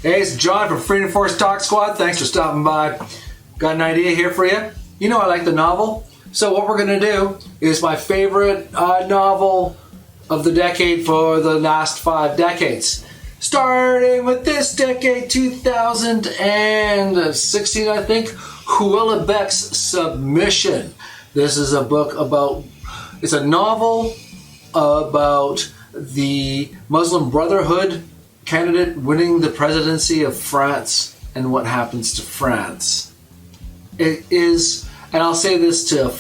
Hey, it's John from Freedom Force Talk Squad. Thanks for stopping by. Got an idea here for you. You know I like the novel. So what we're going to do is my favorite novel of the decade for the last 5 decades. Starting with this decade, 2016, I think, Houellebecq's Submission. This is a book about, it's a novel about the Muslim Brotherhood candidate winning the presidency of France and what happens to France. It is, and I'll say this to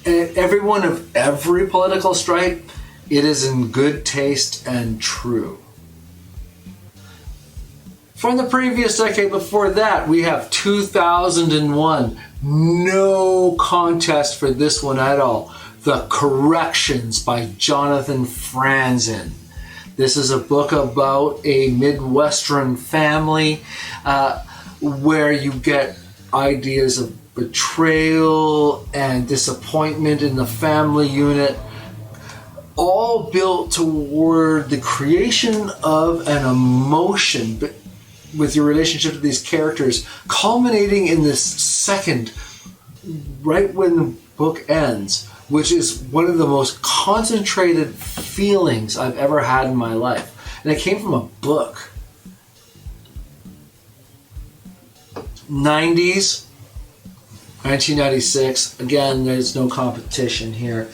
everyone of every political stripe, it is in good taste and true. From the previous decade before that, we have 2001. No contest for this one at all. The Corrections by Jonathan Franzen. This is a book about a Midwestern family where you get ideas of betrayal and disappointment in the family unit, all built toward the creation of an emotion with your relationship to these characters, culminating in this second, right when the book ends, which is one of the most concentrated feelings I've ever had in my life. And it came from a book. 90s, 1996, again, there's no competition here.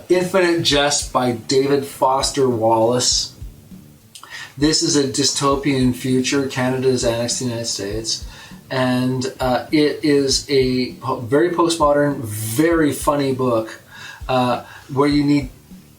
Infinite Jest by David Foster Wallace. This is a dystopian future. Canada is annexed to the United States. And it is a very postmodern, very funny book where you need,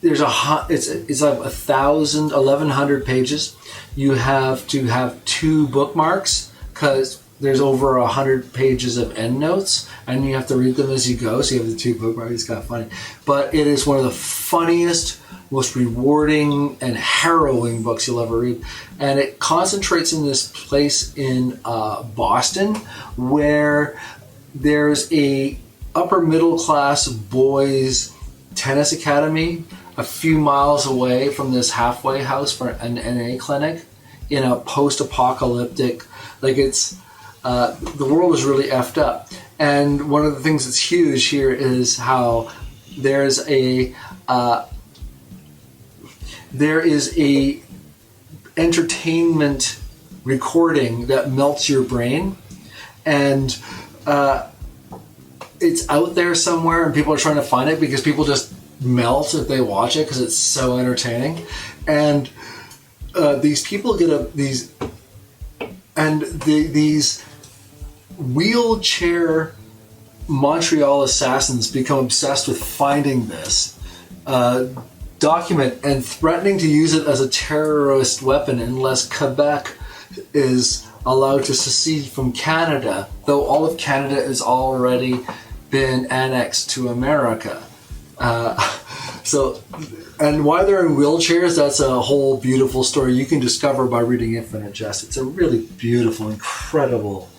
it's like 1,100 pages. You have to have 2 bookmarks because there's over 100 pages of endnotes, and you have to read them as you go. So you have the 2 bookmarks. It's kind of funny, but it is one of the funniest, most rewarding and harrowing books you'll ever read. And it concentrates in this place in Boston where there's a upper middle class boys tennis academy a few miles away from this halfway house for an NA clinic in a post-apocalyptic, like it's, the world is really effed up. And one of the things that's huge here is how there is a entertainment recording that melts your brain, and it's out there somewhere and people are trying to find it because people just melt if they watch it because it's so entertaining. And these people get these wheelchair Montreal assassins become obsessed with finding this document and threatening to use it as a terrorist weapon unless Quebec is allowed to secede from Canada, though all of Canada has already been annexed to America. And why they're in wheelchairs, that's a whole beautiful story you can discover by reading Infinite Jest. It's a really beautiful, incredible,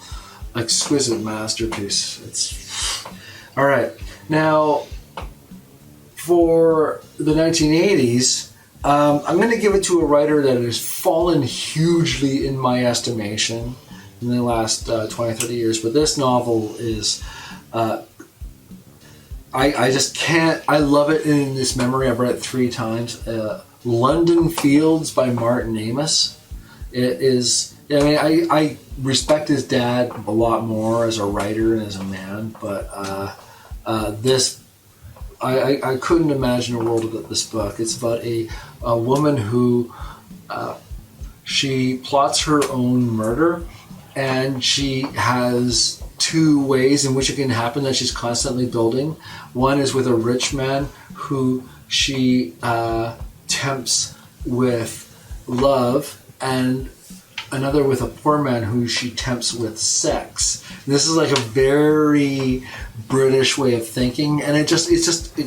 exquisite masterpiece. All right. Now, for the 1980s, I'm going to give it to a writer that has fallen hugely in my estimation in the last 20, 30 years. But this novel is, I just can't, I love it in this memory. I've read it 3 times. London Fields by Martin Amis. It is, I mean, I respect his dad a lot more as a writer and as a man, but this, I couldn't imagine a world without this book. It's about a woman who she plots her own murder, and she has 2 ways in which it can happen that she's constantly building. One is with a rich man who she tempts with love, and another with a poor man who she tempts with sex. And this is like a very British way of thinking, and it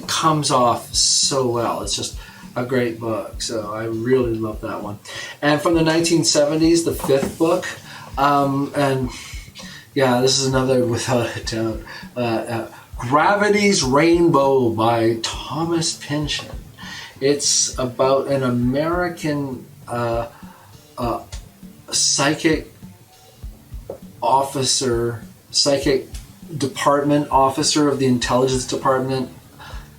comes off so well. It's just a great book, so I really love that one. And from the 1970s, the 5th book, and yeah, this is another without a doubt, Gravity's Rainbow by Thomas— it's about an American psychic department officer of the intelligence department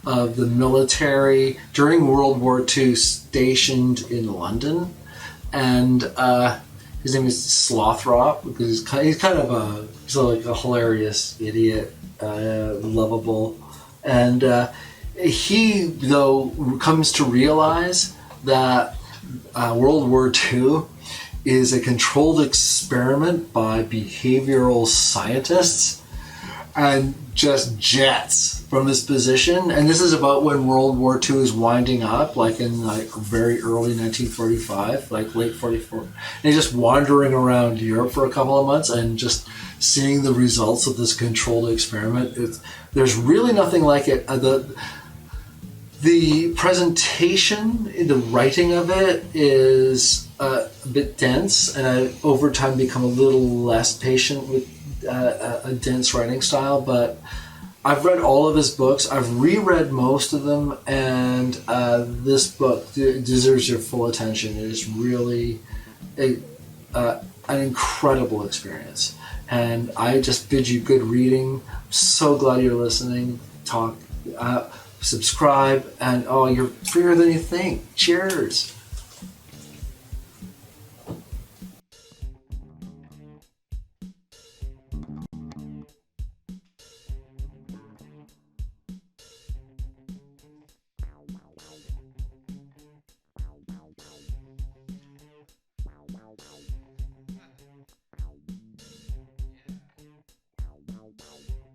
of the military during World War II, stationed in London, and his name is Slothrop, because he's kind of like a hilarious idiot, lovable, and he though comes to realize that World War II is a controlled experiment by behavioral scientists, and just jets from his position. And this is about when World War II is winding up, like in like very early 1945, like late 44. And he's just wandering around Europe for a couple of months and just seeing the results of this controlled experiment. There's really nothing like it. The presentation, the writing of it is a bit dense, and I over time become a little less patient with a dense writing style, but I've read all of his books. I've reread most of them, and this book deserves your full attention. It is really an incredible experience, and I just bid you good reading. I'm so glad you're listening. Subscribe, and you're freer than you think. Cheers.